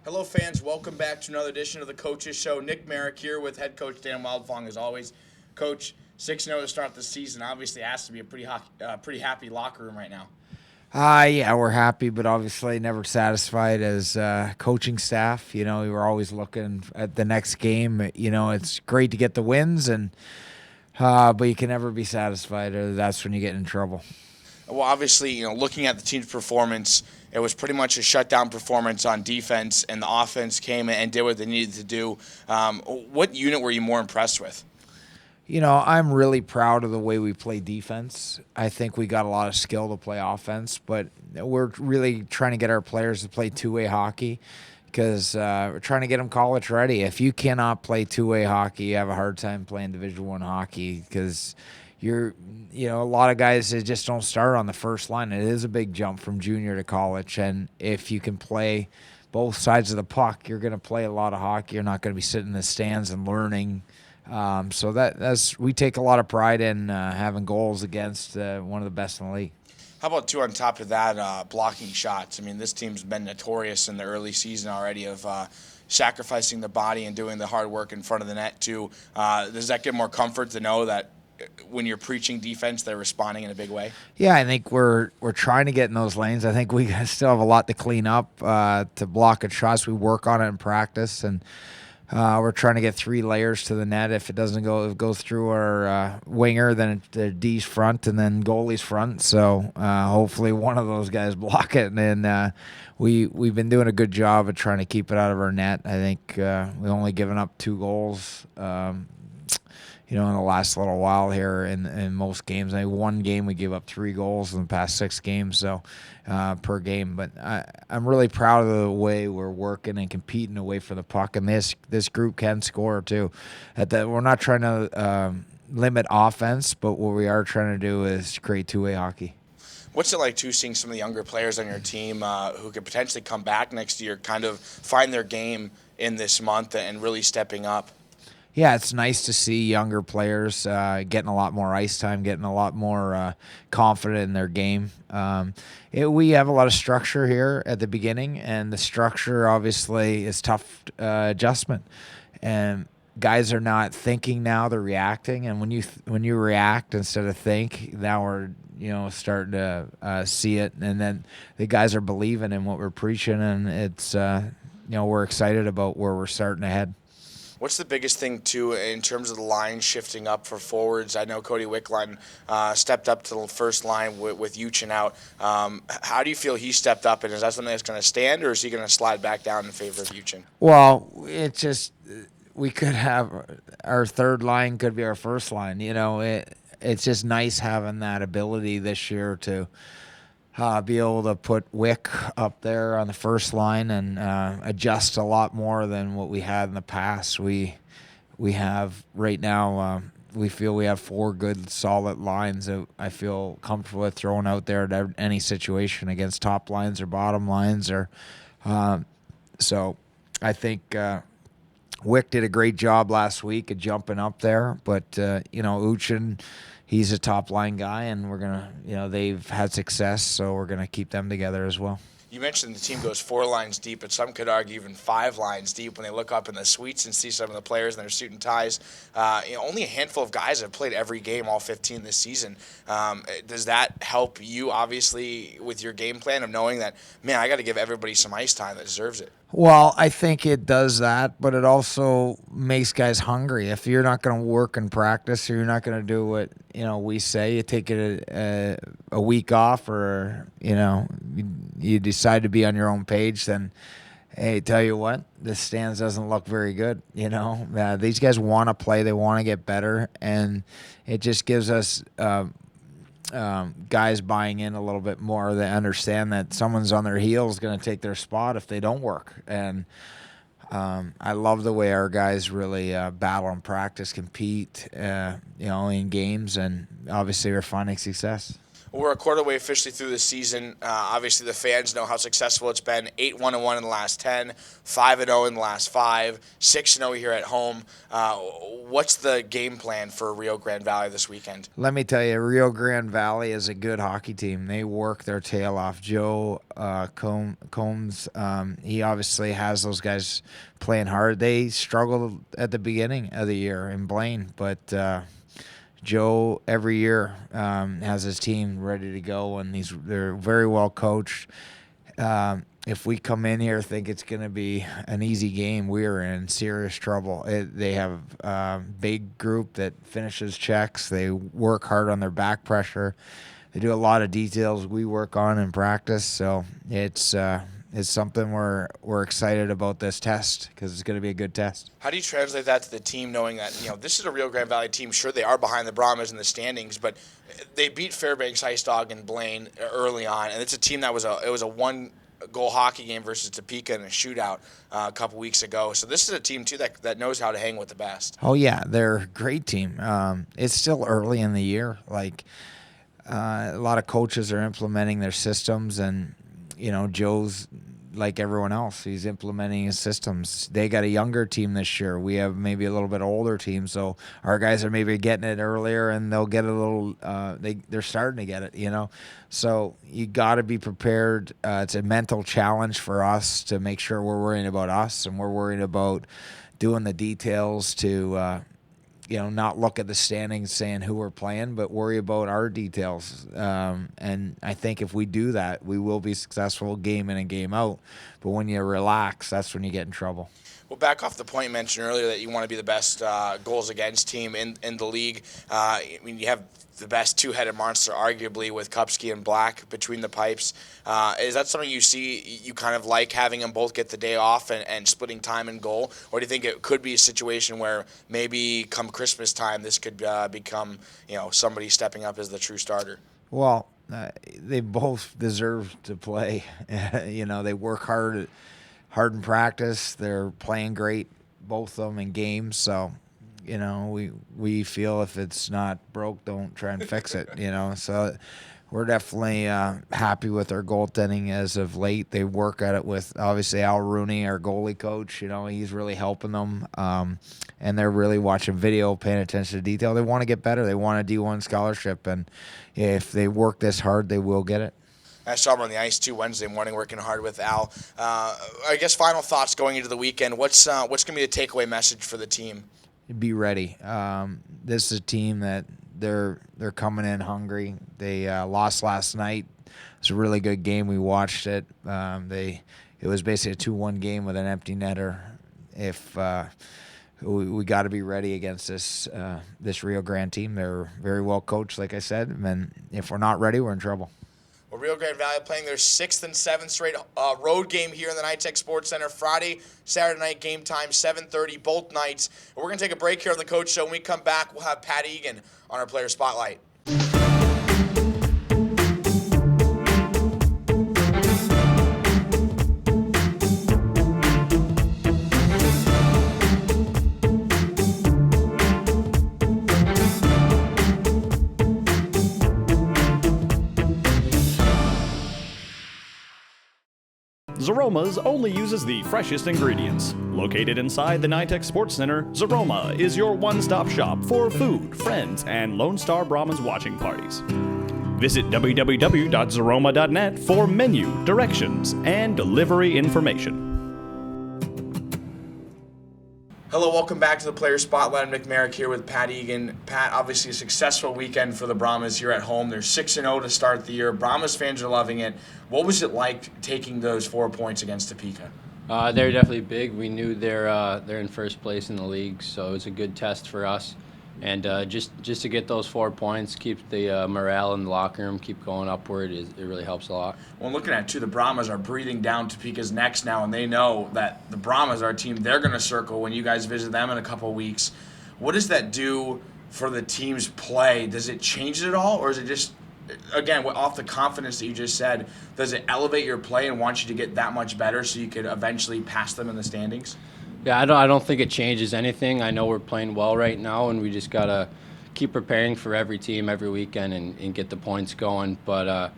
Hello, fans. Welcome back to another edition of the Coaches Show. Nick Merrick here with head coach Dan Wildfong, as always. Coach, 6-0 to start the season. Obviously, it has to be a pretty happy locker room right now. Yeah, we're happy, but obviously never satisfied as coaching staff. We were always looking at the next game. It's great to get the wins, but you can never be satisfied, or that's when you get in trouble. Well, obviously, looking at the team's performance, it was pretty much a shutdown performance on defense, and the offense came and did what they needed to do. What unit were you more impressed with? I'm really proud of the way we play defense. I think we got a lot of skill to play offense, but we're really trying to get our players to play two-way hockey because we're trying to get them college ready. If you cannot play two-way hockey, you have a hard time playing Division I hockey because a lot of guys that just don't start on the first line. It is a big jump from junior to college, and if you can play both sides of the puck, you're going to play a lot of hockey. You're not going to be sitting in the stands and learning. So that's we take a lot of pride in having goals against one of the best in the league. How about, too, on top of that, blocking shots? I mean, this team's been notorious in the early season already of sacrificing the body and doing the hard work in front of the net, too. Does that give more comfort to know that when you're preaching defense, they're responding in a big way? Yeah, I think we're trying to get in those lanes. I think we still have a lot to clean up to block at shots. We work on it in practice, and we're trying to get 3 layers to the net. If it doesn't go, if it goes through our winger, then the D's front, and then goalie's front. So hopefully one of those guys block it. And then we've been doing a good job of trying to keep it out of our net. I think we've only given up 2 goals. In the last little while here in most games. I mean, one game we gave up 3 goals in the past 6 games, so per game. But I'm really proud of the way we're working and competing away for the puck, and this group can score too. We're not trying to limit offense, but what we are trying to do is create two-way hockey. What's it like, too, seeing some of the younger players on your team who could potentially come back next year, kind of find their game in this month and really stepping up? Yeah, it's nice to see younger players getting a lot more ice time, getting a lot more confident in their game. We have a lot of structure here at the beginning, and the structure obviously is tough adjustment. And guys are not thinking now; they're reacting. And when you react instead of think, now we're starting to see it, and then the guys are believing in what we're preaching, and it's we're excited about where we're starting to head. What's the biggest thing, too, in terms of the line shifting up for forwards? I know Cody Wickline stepped up to the first line with Uchin out. How do you feel he stepped up, and is that something that's going to stand, or is he going to slide back down in favor of Uchin? Well, it's just we could have our third line could be our first line. It's just nice having that ability this year to be able to put Wick up there on the first line and adjust a lot more than what we had in the past. We have right now. We feel we have 4 good, solid lines that I feel comfortable with throwing out there at any situation against top lines or bottom lines. So I think Wick did a great job last week of jumping up there, but Uchin. He's a top line guy, and we're gonna, they've had success, so we're gonna keep them together as well. You mentioned the team goes 4 lines deep, but some could argue even 5 lines deep when they look up in the suites and see some of the players in their suit and ties. Only a handful of guys have played every game, all 15 this season. Does that help you, obviously, with your game plan of knowing that, man, I got to give everybody some ice time that deserves it? Well, I think it does that, but it also makes guys hungry. If you're not going to work in practice, or you're not going to do what we say, you take it a week off, or you decide to be on your own page, then hey, tell you what, the stands doesn't look very good. These guys want to play, they want to get better, and it just gives us guys buying in a little bit more. They understand that someone's on their heels going to take their spot if they don't work. And I love the way our guys really battle and practice, compete, in games, and obviously we're finding success. We're a quarter way officially through the season. Obviously, the fans know how successful it's been. 8-1-1 in the last 10, 5-0 in the last 5, 6-0 here at home. What's the game plan for Rio Grande Valley this weekend? Let me tell you, Rio Grande Valley is a good hockey team. They work their tail off. Joe Combs, he obviously has those guys playing hard. They struggled at the beginning of the year in Blaine, but Joe every year has his team ready to go, and they're very well coached. If we come in here think it's going to be an easy game, we are in serious trouble. They have a big group that finishes checks. They work hard on their back pressure. They do a lot of details we work on in practice. So it's something we're excited about this test because it's going to be a good test. How do you translate that to the team, knowing that this is a Rio Grande Valley team? Sure, they are behind the Brahmas in the standings, but they beat Fairbanks Ice Dog and Blaine early on, and it's a team that was a one-goal hockey game versus Topeka in a shootout a couple weeks ago. So this is a team too that knows how to hang with the best. Oh yeah, they're a great team. It's still early in the year. A lot of coaches are implementing their systems, and Joe's like everyone else. He's implementing his systems. They got a younger team this year. We have maybe a little bit older team, so our guys are maybe getting it earlier, and they'll get a little. They're starting to get it, So you got to be prepared. It's a mental challenge for us to make sure we're worrying about us, and we're worrying about doing the details to. Not look at the standings saying who we're playing, but worry about our details. And I think if we do that, we will be successful game in and game out. But when you relax, that's when you get in trouble. Well, back off the point you mentioned earlier that you want to be the best goals against team in the league. You have the best two-headed monster, arguably, with Kupski and Black between the pipes. Is that something you see you kind of like, having them both get the day off and splitting time and goal? Or do you think it could be a situation where maybe come Christmas time this could become somebody stepping up as the true starter? Well, they both deserve to play. They work hard in practice. They're playing great, both of them, in games. So we feel if it's not broke, don't try and fix it, So we're definitely happy with our goaltending as of late. They work at it with, obviously, Al Rooney, our goalie coach. He's really helping them. And they're really watching video, paying attention to detail. They want to get better. They want a D1 scholarship. And if they work this hard, they will get it. I saw him on the ice too Wednesday morning, working hard with Al. I guess final thoughts going into the weekend. What's going to be the takeaway message for the team? Be ready. This is a team that they're coming in hungry. They lost last night. It's a really good game. We watched it. It was basically a 2-1 game with an empty netter. If we got to be ready against this Rio Grande team. They're very well coached, like I said. And if we're not ready, we're in trouble. Well, Rio Grande Valley playing their 6th and 7th straight road game here in the NYTEX Sports Center. Friday, Saturday night game time, 7:30 both nights. We're going to take a break here on the Coach Show. When we come back, we'll have Pat Egan on our Player Spotlight. Zaroma's only uses the freshest ingredients. Located inside the NYTEX Sports Center, Zaroma is your one-stop shop for food, friends, and Lone Star Brahmas watching parties. Visit www.zaroma.net for menu, directions, and delivery information. Hello, welcome back to the Player Spotlight. I'm Nick Merrick here with Pat Egan. Pat, obviously a successful weekend for the Brahmas here at home. They're 6-0 to start the year. Brahmas fans are loving it. What was it like taking those 4 points against Topeka? They're definitely big. We knew they're in first place in the league, so it was a good test for us. And just to get those 4 points, keep the morale in the locker room, keep going upward, it really helps a lot. Well, looking at it, too, the Brahmas are breathing down Topeka's necks now, and they know that the Brahmas are a team they're going to circle when you guys visit them in a couple weeks. What does that do for the team's play? Does it change it at all, or is it just, again, off the confidence that you just said, does it elevate your play and want you to get that much better so you could eventually pass them in the standings? Yeah, I don't think it changes anything. I know we're playing well right now, and we just gotta keep preparing for every team every weekend and get the points going. But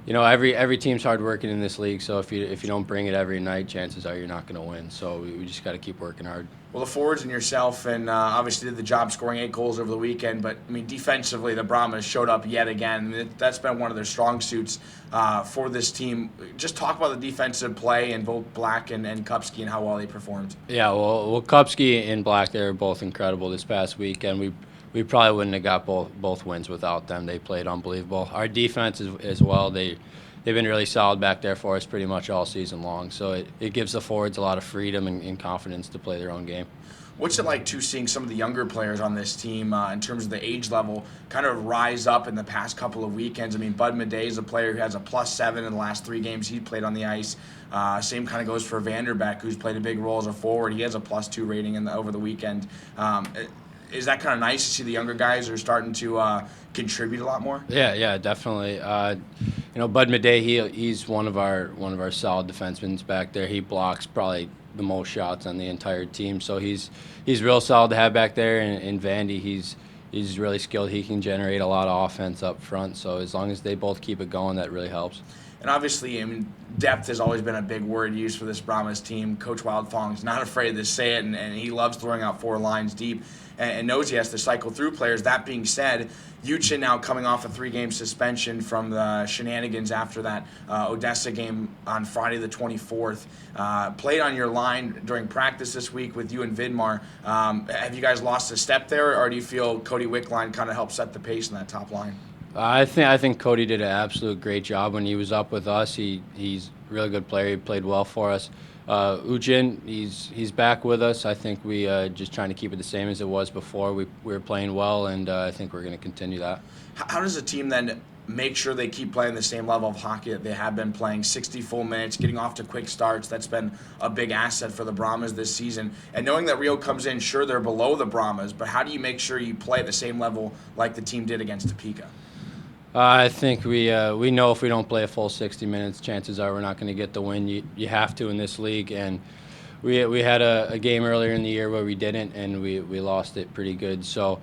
every team's hard working in this league. So if you don't bring it every night, chances are you're not going to win. So we just got to keep working hard. Well, the forwards and yourself, and obviously did the job scoring 8 goals over the weekend. But I mean, defensively, the Brahmas showed up yet again. I mean, that's been one of their strong suits for this team. Just talk about the defensive play in both Black and Kupski and how well they performed. Yeah, well, Kupski and Black, they were both incredible this past weekend. We probably wouldn't have got both wins without them. They played unbelievable. Our defense as well. They've been really solid back there for us pretty much all season long. So it gives the forwards a lot of freedom and confidence to play their own game. What's it like, too, seeing some of the younger players on this team in terms of the age level kind of rise up in the past couple of weekends? I mean, Bud Madej is a player who has a +7 in the last 3 games he played on the ice. Same kind of goes for Vanderbeck, who's played a big role as a forward. He has a +2 rating over the weekend. Is that kind of nice to see the younger guys are starting to contribute a lot more? Yeah, definitely. Bud Madej, he's one of our solid defensemen back there. He blocks probably the most shots on the entire team, so he's real solid to have back there. And Vandy, he's really skilled. He can generate a lot of offense up front. So as long as they both keep it going, that really helps. And obviously, I mean, depth has always been a big word used for this Brahmas team. Coach Wildfong's not afraid to say it, and he loves throwing out 4 lines deep and knows he has to cycle through players. That being said, Uchin now coming off a 3-game suspension from the shenanigans after that Odessa game on Friday the 24th. Played on your line during practice this week with you and Vidmar. Have you guys lost a step there, or do you feel Cody Wickline kind of helped set the pace in that top line? I think Cody did an absolute great job when he was up with us. He's a really good player. He played well for us. Ujin, he's back with us. I think we just trying to keep it the same as it was before. We were playing well, and I think we're going to continue that. How does a team then make sure they keep playing the same level of hockey that they have been playing, 60 full minutes, getting off to quick starts? That's been a big asset for the Brahmas this season. And knowing that Rio comes in, sure, they're below the Brahmas, but how do you make sure you play at the same level like the team did against Topeka? I think we know if we don't play a full 60 minutes, chances are we're not going to get the win. You have to in this league, and we had a game earlier in the year where we didn't, and we lost it pretty good. So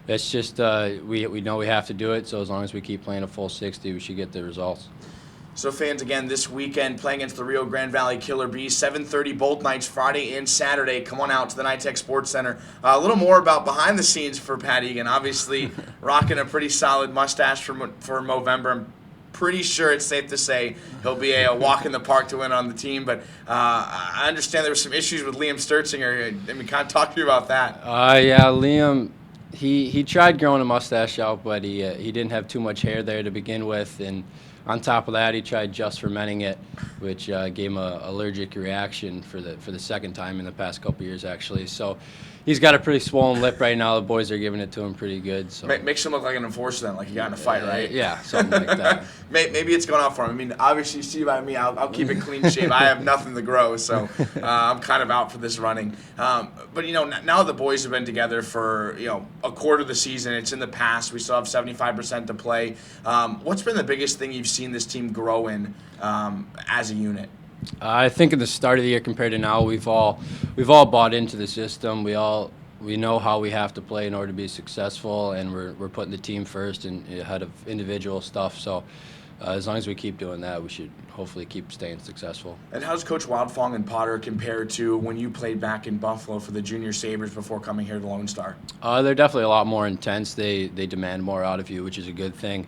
it's just we know we have to do it. So as long as we keep playing a full 60, we should get the results. So fans, again, this weekend playing against the Rio Grande Valley Killer Bees, 7:30 both nights, Friday and Saturday. Come on out to the NITEC Sports Center. A little more about behind the scenes for Pat Egan. Obviously, rocking a pretty solid mustache for Movember. I'm pretty sure it's safe to say he'll be a walk in the park to win on the team. But I understand there were some issues with Liam Sturzinger. I mean, kind of talk to you about that. Yeah, Liam. He tried growing a mustache out, but he didn't have too much hair there to begin with, and on top of that, he tried just fermenting it, which gave him an allergic reaction for the second time in the past couple years, actually. So he's got a pretty swollen lip right now. The boys are giving it to him pretty good. So makes him look like an enforcer then, like he got in a fight, right? Yeah, something like that. Maybe it's going off for him. I mean, obviously, you see by me, I'll keep it clean shave. I have nothing to grow, so I'm kind of out for this running. But, now the boys have been together for, a quarter of the season. It's in the past. We still have 75% to play. What's been the biggest thing you've seen this team grow in as a unit? I think at the start of the year compared to now, we've all bought into the system. We know how we have to play in order to be successful, and we're putting the team first and ahead of individual stuff. So as long as we keep doing that, we should hopefully keep staying successful. And how's Coach Wildfong and Potter compared to when you played back in Buffalo for the Junior Sabres before coming here to Lone Star? They're definitely a lot more intense. They demand more out of you, which is a good thing.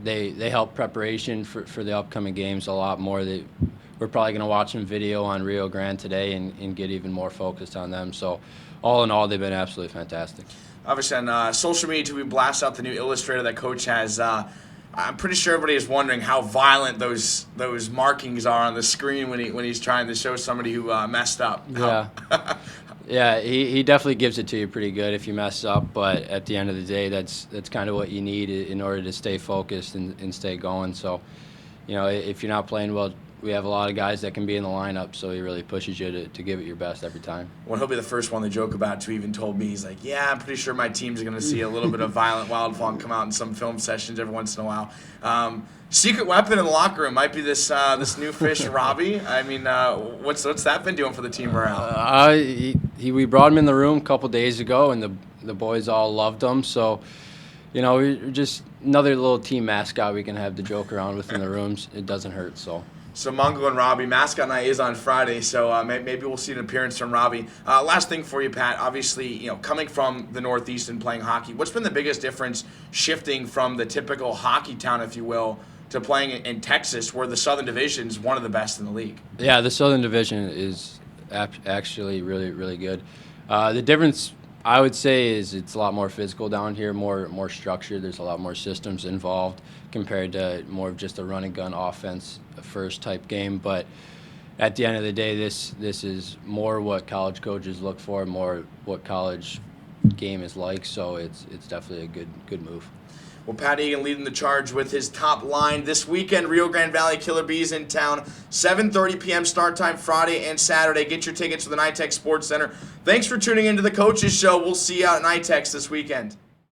They help preparation for the upcoming games a lot more. We're probably going to watch some video on Rio Grande today and get even more focused on them. So all in all, they've been absolutely fantastic. Obviously, on social media, we blast out the new illustrator that Coach has. I'm pretty sure everybody is wondering how violent those markings are on the screen when he's trying to show somebody who messed up. Yeah. Yeah, he definitely gives it to you pretty good if you mess up, but at the end of the day, that's kind of what you need in order to stay focused and stay going. So, if you're not playing well, we have a lot of guys that can be in the lineup, so he really pushes you to give it your best every time. Well, he'll be the first one to joke about who even told me, he's like, yeah, I'm pretty sure my team's going to see a little bit of violent Wildfong come out in some film sessions every once in a while. Secret weapon in the locker room might be this new fish, Robbie. I mean, what's that been doing for the team morale? we brought him in the room a couple days ago, and the boys all loved him. So, we're just another little team mascot we can have to joke around with in the rooms. It doesn't hurt. So Mungo and Robbie, mascot night is on Friday, so maybe we'll see an appearance from Robbie. Last thing for you, Pat. Obviously, coming from the Northeast and playing hockey, what's been the biggest difference shifting from the typical hockey town, if you will, to playing in Texas, where the Southern Division is one of the best in the league? Yeah, the Southern Division is actually really, really good. The difference, I would say, is it's a lot more physical down here, more structured. There's a lot more systems involved compared to more of just a run and gun offense first type game. But at the end of the day, this is more what college coaches look for, more what college game is like. So it's definitely a good move. Well, Pat Egan leading the charge with his top line this weekend. Rio Grande Valley Killer Bees in town. 7:30 p.m. start time Friday and Saturday. Get your tickets to the NITEX Sports Center. Thanks for tuning into the Coaches Show. We'll see you out at NITEX this weekend.